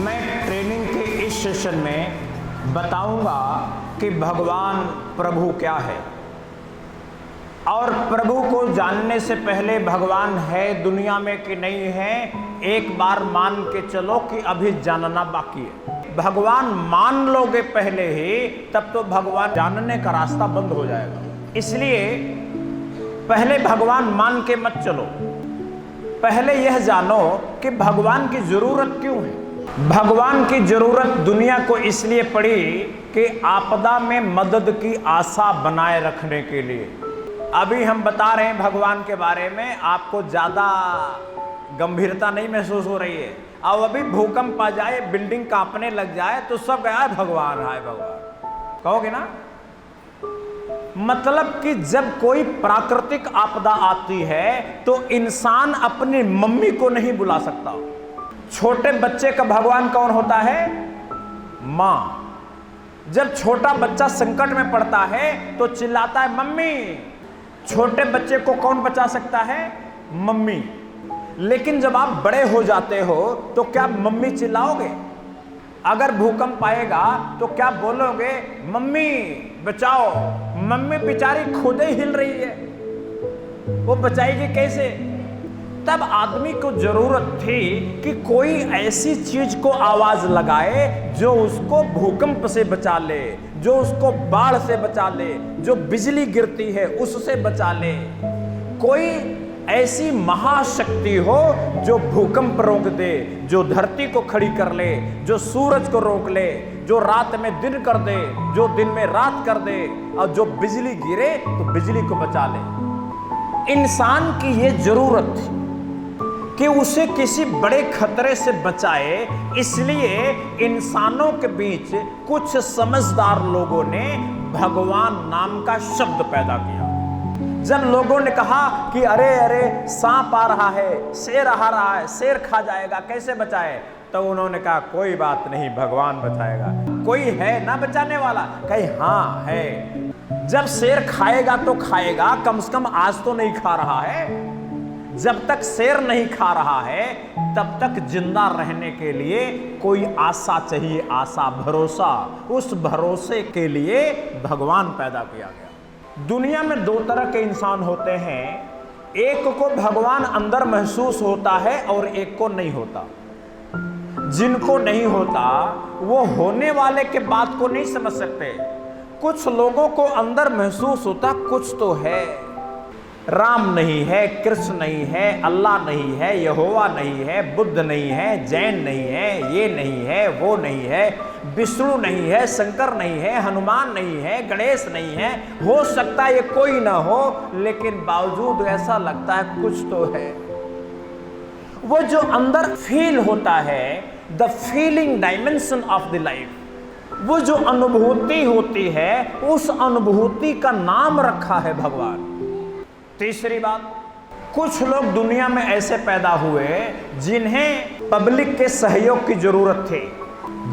मैं ट्रेनिंग के इस सेशन में बताऊंगा कि भगवान प्रभु क्या है, और प्रभु को जानने से पहले भगवान है दुनिया में कि नहीं है, एक बार मान के चलो कि अभी जानना बाकी है। भगवान मान लोगे पहले ही, तब तो भगवान जानने का रास्ता बंद हो जाएगा। इसलिए पहले भगवान मान के मत चलो, पहले यह जानो कि भगवान की जरूरत क्यों है। भगवान की जरूरत दुनिया को इसलिए पड़ी कि आपदा में मदद की आशा बनाए रखने के लिए। अभी हम बता रहे हैं भगवान के बारे में, आपको ज्यादा गंभीरता नहीं महसूस हो रही है। अब अभी भूकंप आ जाए, बिल्डिंग कांपने लग जाए तो सब गया भगवान हाय भगवान कहोगे ना। मतलब कि जब कोई प्राकृतिक आपदा आती है तो इंसान अपनी मम्मी को नहीं बुला सकता। छोटे बच्चे का भगवान कौन होता है? मां। जब छोटा बच्चा संकट में पड़ता है तो चिल्लाता है मम्मी। छोटे बच्चे को कौन बचा सकता है? मम्मी। लेकिन जब आप बड़े हो जाते हो तो क्या मम्मी चिल्लाओगे? अगर भूकंप आएगा तो क्या बोलोगे मम्मी बचाओ? मम्मी बेचारी खुद ही हिल रही है, वो बचाएगी कैसे? तब आदमी को जरूरत थी कि कोई ऐसी चीज को आवाज लगाए जो उसको भूकंप से बचा ले, जो उसको बाढ़ से बचा ले, जो बिजली गिरती है उससे बचा ले। कोई ऐसी महाशक्ति हो जो भूकंप रोक दे, जो धरती को खड़ी कर ले, जो सूरज को रोक ले, जो रात में दिन कर दे, जो दिन में रात कर दे, और जो बिजली गिरे तो बिजली को बचा ले। इंसान की ये जरूरत थी कि उसे किसी बड़े खतरे से बचाए। इसलिए इंसानों के बीच कुछ समझदार लोगों ने भगवान नाम का शब्द पैदा किया। जब लोगों ने कहा कि अरे अरे सांप आ रहा है, शेर आ रहा है, शेर खा जाएगा, कैसे बचाए? तो उन्होंने कहा कोई बात नहीं, भगवान बचाएगा। कोई है ना बचाने वाला? कहे हाँ है। जब शेर खाएगा तो खाएगा, कम से कम आज तो नहीं खा रहा है। जब तक शेर नहीं खा रहा है तब तक जिंदा रहने के लिए कोई आशा चाहिए, आशा, भरोसा। उस भरोसे के लिए भगवान पैदा किया गया। दुनिया में दो तरह के इंसान होते हैं, एक को भगवान अंदर महसूस होता है और एक को नहीं होता। जिनको नहीं होता वो होने वाले के बात को नहीं समझ सकते। कुछ लोगों को अंदर महसूस होता कुछ तो है। राम नहीं है, कृष्ण नहीं है, अल्लाह नहीं है, यहोवा नहीं है, बुद्ध नहीं है, जैन नहीं है, ये नहीं है, वो नहीं है, विष्णु नहीं है, शंकर नहीं है, हनुमान नहीं है, गणेश नहीं है। हो सकता है ये कोई ना हो, लेकिन बावजूद ऐसा लगता है कुछ तो है। वो जो अंदर फील होता है, the feeling dimension of the life, वो जो अनुभूति होती है, उस अनुभूति का नाम रखा है भगवान। तीसरी बात, कुछ लोग दुनिया में ऐसे पैदा हुए जिन्हें पब्लिक के सहयोग की जरूरत थी,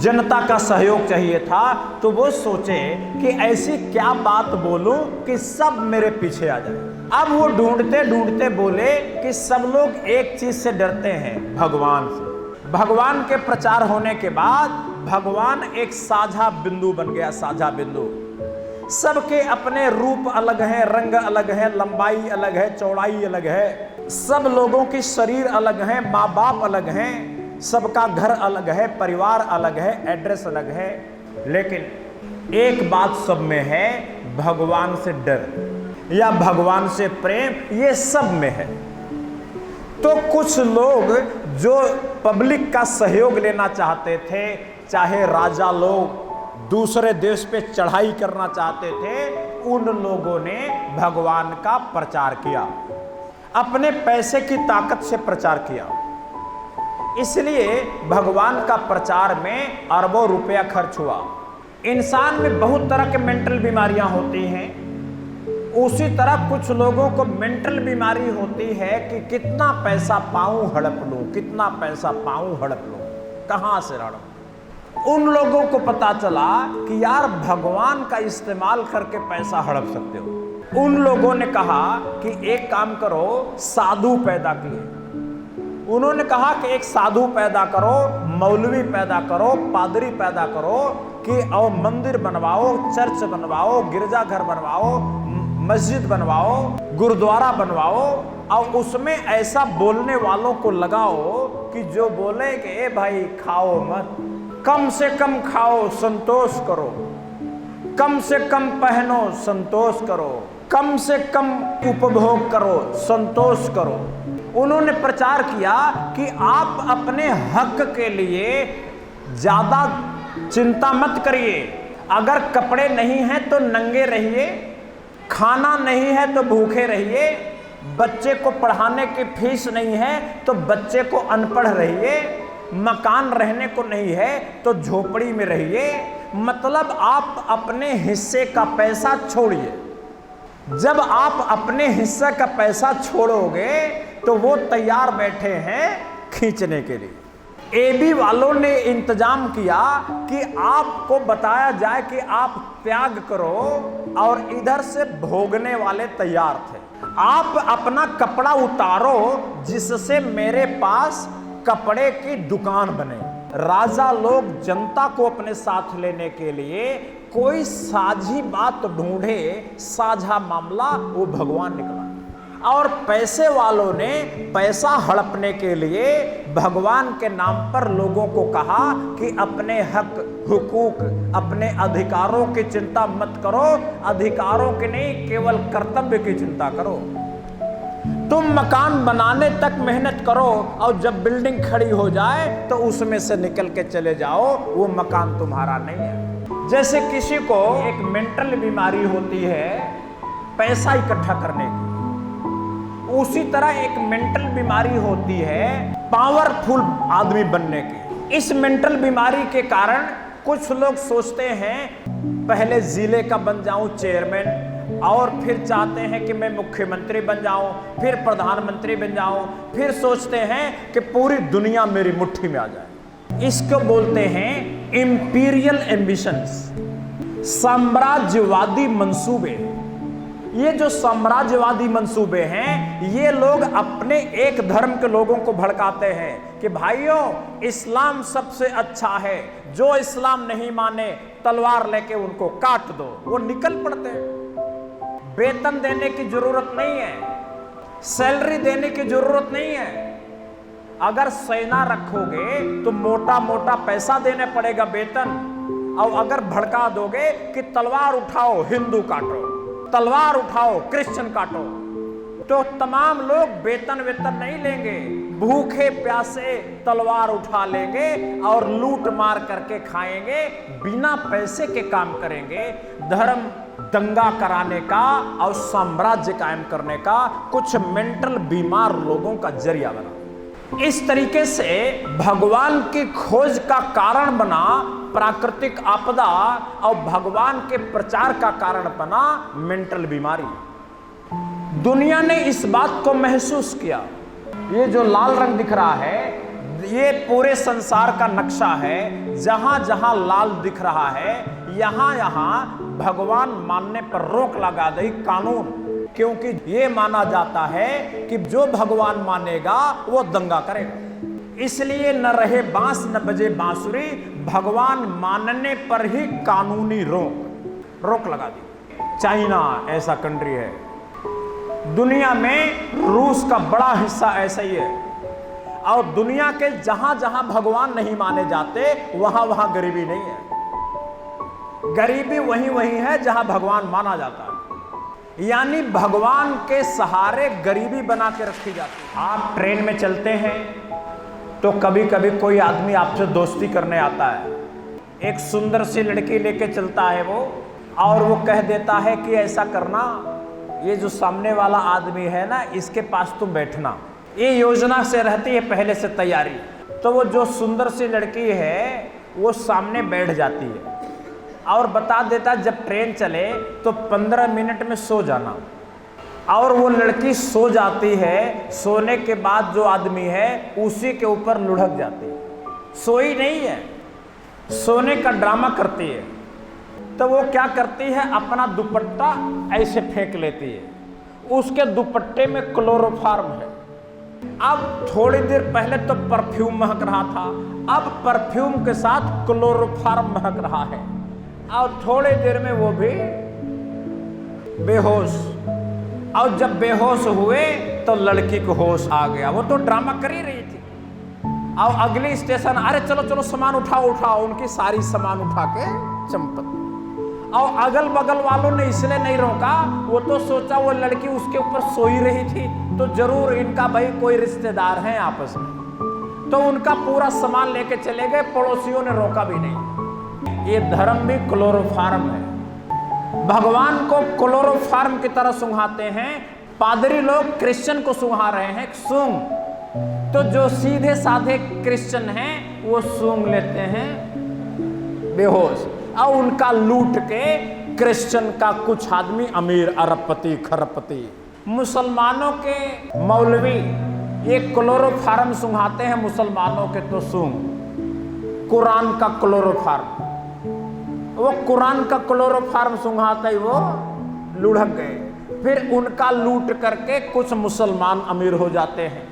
जनता का सहयोग चाहिए था। तो वो सोचे कि ऐसी क्या बात बोलूं कि सब मेरे पीछे आ जाए। अब वो ढूंढते ढूंढते बोले कि सब लोग एक चीज से डरते हैं, भगवान से। भगवान के प्रचार होने के बाद भगवान एक साझा बिंदु बन गया, साझा बिंदु। सबके अपने रूप अलग हैं, रंग अलग है, लंबाई अलग है, चौड़ाई अलग है। सब लोगों की शरीर अलग है, माँ बाप अलग हैं, सबका घर अलग है, परिवार अलग है, एड्रेस अलग है। लेकिन एक बात सब में है, भगवान से डर या भगवान से प्रेम, ये सब में है। तो कुछ लोग जो पब्लिक का सहयोग लेना चाहते थे, चाहे राजा लोग दूसरे देश पे चढ़ाई करना चाहते थे, उन लोगों ने भगवान का प्रचार किया, अपने पैसे की ताकत से प्रचार किया। इसलिए भगवान का प्रचार में अरबों रुपया खर्च हुआ। इंसान में बहुत तरह के मेंटल बीमारियां होती हैं। उसी तरह कुछ लोगों को मेंटल बीमारी होती है कि कितना पैसा पाऊं हड़प लूं, कितना पैसा पाऊं हड़प लूं, कहां से हड़प। उन लोगों को पता चला कि यार भगवान का इस्तेमाल करके पैसा हड़प सकते हो। उन लोगों ने कहा कि एक काम करो, साधु पैदा किए। उन्होंने कहा कि एक साधु पैदा करो, मौलवी पैदा करो, पादरी पैदा करो कि और मंदिर बनवाओ, चर्च बनवाओ, गिरजाघर बनवाओ, मस्जिद बनवाओ, गुरुद्वारा बनवाओ और उसमें ऐसा बोलने वालों को लगाओ कि जो बोले कि ए भाई खाओ मत, कम से कम खाओ, संतोष करो, कम से कम पहनो, संतोष करो, कम से कम उपभोग करो, संतोष करो। उन्होंने प्रचार किया कि आप अपने हक के लिए ज्यादा चिंता मत करिए, अगर कपड़े नहीं हैं तो नंगे रहिए, खाना नहीं है तो भूखे रहिए, बच्चे को पढ़ाने की फीस नहीं है तो बच्चे को अनपढ़ रहिए, मकान रहने को नहीं है तो झोपड़ी में रहिए। मतलब आप अपने हिस्से का पैसा छोड़िए। जब आप अपने हिस्से का पैसा छोड़ोगे तो वो तैयार बैठे हैं खींचने के लिए। एबी वालों ने इंतजाम किया कि आपको बताया जाए कि आप त्याग करो और इधर से भोगने वाले तैयार थे। आप अपना कपड़ा उतारो जिससे मेरे पास कपड़े की दुकान बने। राजा लोग जनता को अपने साथ लेने के लिए कोई साझी बात ढूंढे, साझा मामला, वो भगवान निकला। और पैसे वालों ने पैसा हड़पने के लिए भगवान के नाम पर लोगों को कहा कि अपने हक, हुकूक, अपने अधिकारों की चिंता मत करो, अधिकारों की नहीं केवल कर्तव्य की चिंता करो। तुम मकान बनाने तक मेहनत करो और जब बिल्डिंग खड़ी हो जाए तो उसमें से निकल के चले जाओ, वो मकान तुम्हारा नहीं है। जैसे किसी को एक मेंटल बीमारी होती है पैसा इकट्ठा करने की, उसी तरह एक मेंटल बीमारी होती है पावरफुल आदमी बनने की। इस मेंटल बीमारी के कारण कुछ लोग सोचते हैं पहले जिले का बन जाऊं चेयरमैन, और फिर चाहते हैं कि मैं मुख्यमंत्री बन जाऊं, फिर प्रधानमंत्री बन जाऊं, फिर सोचते हैं कि पूरी दुनिया मेरी मुट्ठी में आ जाए। इसको बोलते हैं इंपीरियल एम्बिशंस, साम्राज्यवादी मंसूबे। ये जो साम्राज्यवादी मंसूबे हैं, ये लोग अपने एक धर्म के लोगों को भड़काते हैं कि भाइयों इस्लाम सबसे अच्छा है, जो इस्लाम नहीं माने तलवार लेके उनको काट दो। वो निकल पड़ते हैं। वेतन देने की जरूरत नहीं है, सैलरी देने की जरूरत नहीं है। अगर सेना रखोगे तो मोटा मोटा पैसा देने पड़ेगा वेतन, और अगर भड़का दोगे कि तलवार उठाओ हिंदू काटो, तलवार उठाओ क्रिश्चियन काटो, तो तमाम लोग वेतन नहीं लेंगे, भूखे प्यासे तलवार उठा लेंगे और लूट मार करके खाएंगे, बिना पैसे के काम करेंगे। धर्म दंगा कराने का और साम्राज्य कायम करने का कुछ मेंटल बीमार लोगों का जरिया बना। इस तरीके से भगवान की खोज का कारण बना प्राकृतिक आपदा और भगवान के प्रचार का कारण बना मेंटल बीमारी। दुनिया ने इस बात को महसूस किया। ये जो लाल रंग दिख रहा है ये पूरे संसार का नक्शा है। जहां जहां लाल दिख रहा है यहां यहां भगवान मानने पर रोक लगा दी कानून, क्योंकि ये माना जाता है कि जो भगवान मानेगा वो दंगा करेगा। इसलिए न रहे बांस न बजे बांसुरी, भगवान मानने पर ही कानूनी रोक लगा दी। चाइना ऐसा कंट्री है, दुनिया में रूस का बड़ा हिस्सा ऐसा ही है, और दुनिया के जहां जहां भगवान नहीं माने जाते वहां वहां गरीबी नहीं है। गरीबी वहीं वहीं है जहां भगवान माना जाता है, यानी भगवान के सहारे गरीबी बना के रखी जाती है। आप ट्रेन में चलते हैं तो कभी कभी कोई आदमी आपसे दोस्ती करने आता है, एक सुंदर सी लड़की लेके चलता है वो, और वो कह देता है कि ऐसा करना, ये जो सामने वाला आदमी है ना इसके पास तुम बैठना। ये योजना से रहती है पहले से तैयारी। तो वो जो सुंदर सी लड़की है वो सामने बैठ जाती है और बता देता जब ट्रेन चले तो 15 मिनट में सो जाना, और वो लड़की सो जाती है। सोने के बाद जो आदमी है उसी के ऊपर लुढ़क जाती है, सोई नहीं है, सोने का ड्रामा करती है। तो वो क्या करती है, अपना दुपट्टा ऐसे फेंक लेती है, उसके दुपट्टे में क्लोरोफार्म है, अब थोड़ी देर पहले तो परफ्यूम महक रहा था, अब परफ्यूम के साथ क्लोरोफॉर्म महक रहा है, और थोड़ी देर में वो भी बेहोश। और जब बेहोश हुए तो लड़की को होश आ गया। वो तो ड्रामा कर ही रही थी। और अगली स्टेशन, अरे चलो चलो सामान उठाओ उठाओ, उनकी सारी सामान उठा के चंपत। और अगल बगल वालों ने इसलिए नहीं रोका, वो तो सोचा वो लड़की उसके ऊपर सोई रही थी तो जरूर इनका भाई कोई रिश्तेदार है आपस में, तो उनका पूरा सामान लेके चले गए। पड़ोसियों ने रोका भी नहीं। ये धर्म भी क्लोरोफॉर्म है। भगवान को क्लोरोफॉर्म की तरह सुंघाते हैं। पादरी लोग क्रिश्चियन को सुंघा रहे हैं सूंघ, तो जो सीधे साधे क्रिश्चियन हैं वो सूंघ लेते हैं बेहोश, और उनका लूट के क्रिश्चियन का कुछ आदमी अमीर, अरबपति, खरबपति। मुसलमानों के मौलवी ये क्लोरोफॉर्म सुंघाते हैं मुसलमानों के तो सूंघ, कुरान का क्लोरोफॉर्म। वो कुरान का क्लोरोफॉर्म सुंघाते ही वो लुढ़क गए। फिर उनका लूट करके कुछ मुसलमान अमीर हो जाते हैं।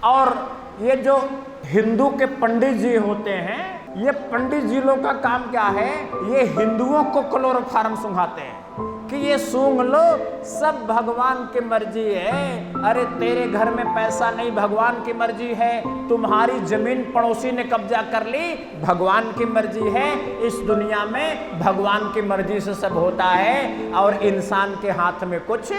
और ये जो हिंदू के पंडित जी होते हैं, ये पंडित जी लोग का काम क्या है, ये हिंदुओं को क्लोरोफॉर्म सुंघाते हैं कि ये सूंघ लो, सब भगवान की मर्जी है। अरे तेरे घर में पैसा नहीं, भगवान की मर्जी है। तुम्हारी जमीन पड़ोसी ने कब्जा कर ली, भगवान की मर्जी है। इस दुनिया में भगवान की मर्जी से सब होता है और इंसान के हाथ में कुछ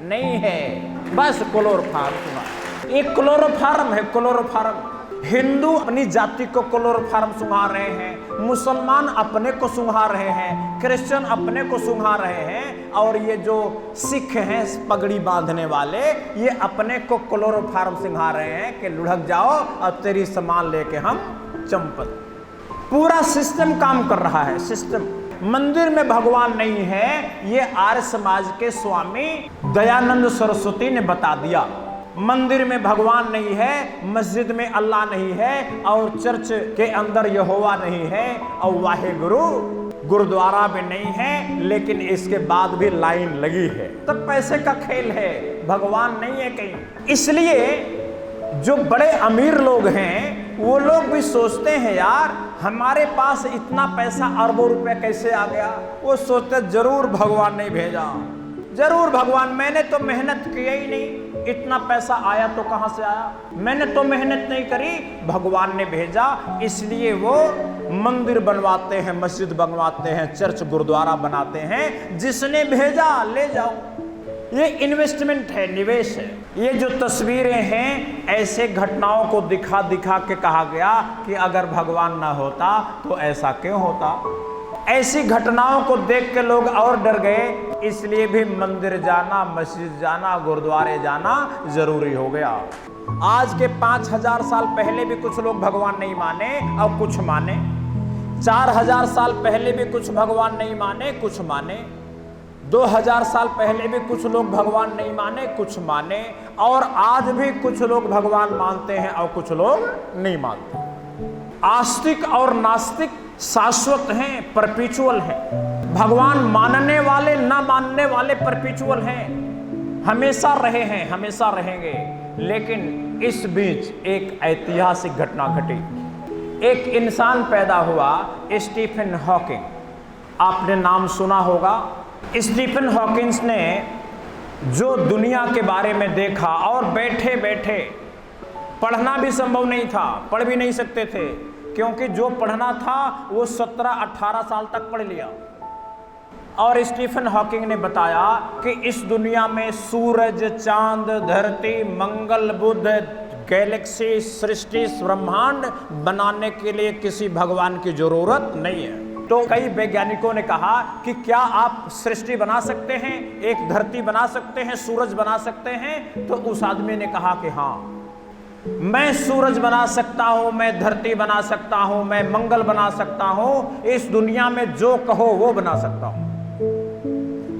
नहीं है। बस क्लोरोफॉर्म, एक क्लोरोफॉर्म है, क्लोरोफॉर्म। हिंदू अपनी जाति को क्लोरोफॉर्म सुंघा रहे हैं, मुसलमान अपने को सुंघा रहे हैं, क्रिश्चियन अपने को सुंघा रहे हैं, और ये जो सिख हैं पगड़ी बांधने वाले, ये अपने को क्लोरोफॉर्म सुंघा रहे हैं कि लुढ़क जाओ और तेरी सामान लेके हम चंपत। पूरा सिस्टम काम कर रहा है, सिस्टम। मंदिर में भगवान नहीं है, ये आर्य समाज के स्वामी दयानंद सरस्वती ने बता दिया। मंदिर में भगवान नहीं है, मस्जिद में अल्लाह नहीं है, और चर्च के अंदर यहोवा नहीं है, और वाहेगुरु गुरुद्वारा भी नहीं है, लेकिन इसके बाद भी लाइन लगी है। तब पैसे का खेल है, भगवान नहीं है कहीं। इसलिए जो बड़े अमीर लोग हैं वो लोग भी सोचते हैं यार हमारे पास इतना पैसा, अरबों रुपए कैसे आ गया। वो सोचते जरूर भगवान ने भेजा, जरूर भगवान, मैंने तो मेहनत की ही नहीं, इतना पैसा आया तो कहां से आया, मैंने तो मेहनत नहीं करी, भगवान ने भेजा। इसलिए वो मंदिर बनवाते हैं, मस्जिद बनवाते हैं, चर्च गुरुद्वारा बनाते हैं, जिसने भेजा ले जाओ। ये इन्वेस्टमेंट है, निवेश है। ये जो तस्वीरें हैं, ऐसे घटनाओं को दिखा दिखा के कहा गया कि अगर भगवान ना होता तो ऐसा क्यों होता। ऐसी घटनाओं को देख के लोग और डर गए, इसलिए भी मंदिर जाना, मस्जिद जाना, गुरुद्वारे जाना जरूरी हो गया। आज के 5000 साल पहले भी कुछ लोग भगवान नहीं माने और कुछ माने, 4000 साल पहले भी कुछ भगवान नहीं माने, कुछ माने, 2000 साल पहले भी कुछ लोग भगवान नहीं माने, कुछ माने, और आज भी कुछ लोग भगवान मानते हैं और कुछ लोग नहीं मानते। आस्तिक और नास्तिक शाश्वत हैं, परपेचुअल हैं। भगवान मानने वाले ना मानने वाले परपेचुअल हैं, हमेशा रहे हैं, हमेशा रहेंगे। लेकिन इस बीच एक ऐतिहासिक घटना घटी। एक इंसान पैदा हुआ, स्टीफन हॉकिंग। आपने नाम सुना होगा। स्टीफन हॉकिंस ने जो दुनिया के बारे में देखा, और बैठे बैठे, पढ़ना भी संभव नहीं था, पढ़ भी नहीं सकते थे, क्योंकि जो पढ़ना था वो 17-18 साल तक पढ़ लिया। और स्टीफन हॉकिंग ने बताया कि इस दुनिया में सूरज, चांद, धरती, मंगल, बुध, गैलेक्सी, सृष्टि, ब्रह्मांड बनाने के लिए किसी भगवान की जरूरत नहीं है। तो कई वैज्ञानिकों ने कहा कि क्या आप सृष्टि बना सकते हैं, एक धरती बना सकते हैं, सूरज बना सकते हैं? तो उस आदमी ने कहा कि हाँ, मैं सूरज बना सकता हूं, मैं धरती बना सकता हूं, मैं मंगल बना सकता हूं, इस दुनिया में जो कहो वो बना सकता हूं।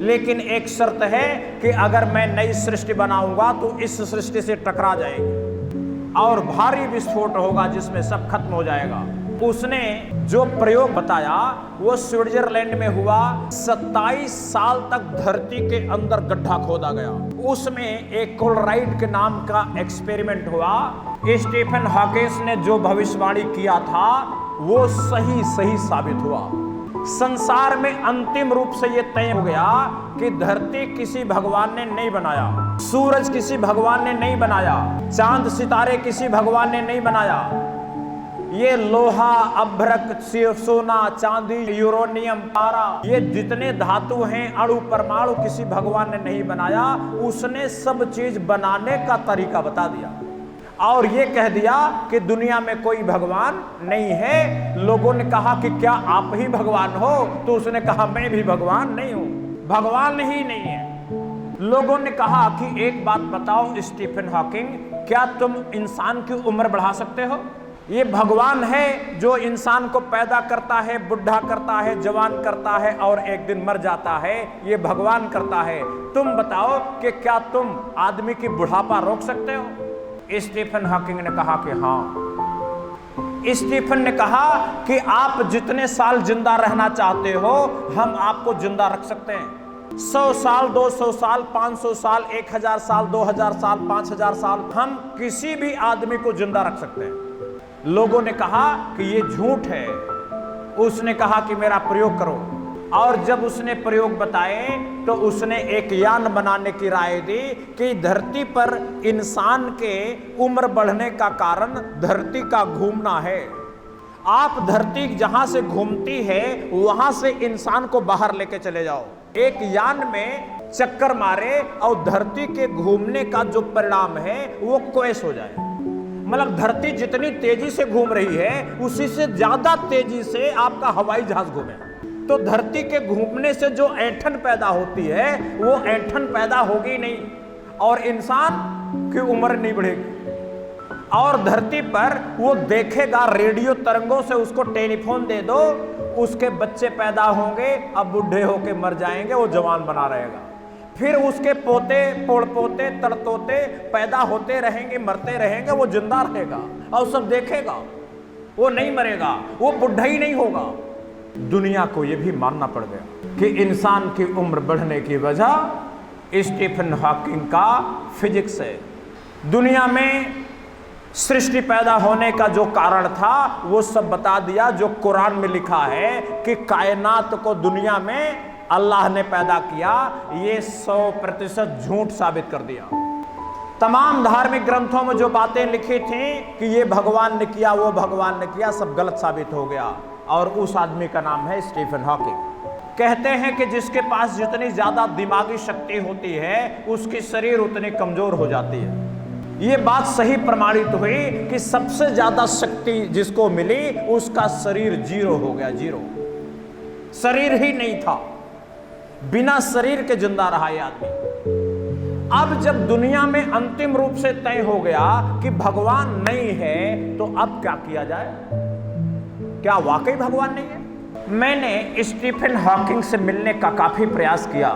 लेकिन एक शर्त है कि अगर मैं नई सृष्टि बनाऊंगा तो इस सृष्टि से टकरा जाएगी और भारी विस्फोट होगा जिसमें सब खत्म हो जाएगा। उसने जो प्रयोग बताया वो स्विट्जरलैंड में हुआ। 27 साल तक धरती के अंदर गड्ढा खोदा गया, उसमें एक क्लोराइड के नाम का एक्सपेरिमेंट हुआ। स्टीफन हॉकिंस ने जो भविष्यवाणी किया था वो सही साबित हुआ। संसार में अंतिम रूप से यह तय हो गया कि धरती किसी भगवान ने नहीं बनाया, सूरज किसी भगवान ने नहीं बनाया, चांद सितारे किसी भगवान ने नहीं बनाया। ये लोहा, अभ्रक, सोना, चांदी, यूरेनियम, पारा, ये जितने धातु हैं, अणु, परमाणु किसी भगवान ने नहीं बनाया। उसने सब चीज बनाने का तरीका बता दिया और ये कह दिया कि दुनिया में कोई भगवान नहीं है। लोगों ने कहा कि क्या आप ही भगवान हो? तो उसने कहा मैं भी भगवान नहीं हूं, भगवान ही नहीं है। लोगों ने कहा कि एक बात बताओ स्टीफन हॉकिंग, क्या तुम इंसान की उम्र बढ़ा सकते हो? ये भगवान है जो इंसान को पैदा करता है, बुढ़ा करता है, जवान करता है और एक दिन मर जाता है। ये भगवान करता है। तुम बताओ कि क्या तुम आदमी की बुढ़ापा रोक सकते हो? स्टीफन हॉकिंग ने कहा कि हाँ। स्टीफन ने कहा कि आप जितने साल जिंदा रहना चाहते हो हम आपको जिंदा रख सकते हैं। 100 साल, 200 साल, 500 साल, 1000 साल, 2000 साल, 5000 साल, हम किसी भी आदमी को जिंदा रख सकते हैं। लोगों ने कहा कि ये झूठ है। उसने कहा कि मेरा प्रयोग करो, और जब उसने प्रयोग बताए तो उसने एक यान बनाने की राय दी कि धरती पर इंसान के उम्र बढ़ने का कारण धरती का घूमना है। आप धरती जहां से घूमती है वहां से इंसान को बाहर लेके चले जाओ, एक यान में चक्कर मारे और धरती के घूमने का जो परिणाम है वो क्वेश हो जाए। मतलब धरती जितनी तेजी से घूम रही है उसी से ज्यादा तेजी से आपका हवाई जहाज घूमे, तो धरती के घूमने से जो ऐंठन पैदा होती है वो ऐंठन पैदा होगी नहीं और इंसान की उम्र नहीं बढ़ेगी। और धरती पर वो देखेगा रेडियो तरंगों से, उसको टेलीफोन दे दो, उसके बच्चे पैदा होंगे, अब बुढ़े होके मर जाएंगे, वो जवान बना रहेगा। फिर उसके पोते, पोड़पोते, तड़तोते पैदा होते रहेंगे, मरते रहेंगे, वो जिंदा रहेगा और सब देखेगा, वो नहीं मरेगा, वो बुढ़ा ही नहीं होगा। दुनिया को यह भी मानना पड़ गया कि इंसान की उम्र बढ़ने की वजह स्टीफन हॉकिंग का फिजिक्स है। दुनिया में सृष्टि पैदा होने का जो कारण था वो सब बता दिया, जो कुरान में लिखा है कि कायनात को दुनिया में अल्लाह ने पैदा किया, ये 100% झूठ साबित कर दिया। तमाम धार्मिक ग्रंथों में जो बातें लिखी थी कि ये भगवान ने किया, वो भगवान ने किया, सब गलत साबित हो गया। और उस आदमी का नाम है स्टीफन हॉकिंग। कहते हैं कि जिसके पास जितनी ज्यादा दिमागी शक्ति होती है उसकी शरीर उतनी कमजोर हो जाती है। ये बात सही प्रमाणित हुई कि सबसे ज्यादा शक्ति जिसको मिली उसका शरीर जीरो हो गया, जीरो, शरीर ही नहीं था, बिना शरीर के जिंदा रहा ये आदमी। अब जब दुनिया में अंतिम रूप से तय हो गया कि भगवान नहीं है तो अब क्या किया जाए? क्या वाकई भगवान नहीं है? मैंने स्टीफन हॉकिंग से मिलने का काफी प्रयास किया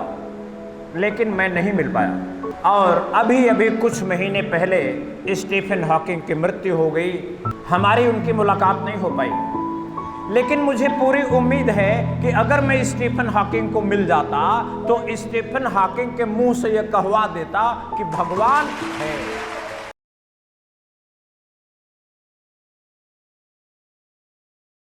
लेकिन मैं नहीं मिल पाया। और अभी अभी कुछ महीने पहले स्टीफन हॉकिंग की मृत्यु हो गई, हमारी उनकी मुलाकात नहीं हो पाई। लेकिन मुझे पूरी उम्मीद है कि अगर मैं स्टीफन हॉकिंग को मिल जाता तो स्टीफन हॉकिंग के मुंह से यह कहवा देता कि भगवान है।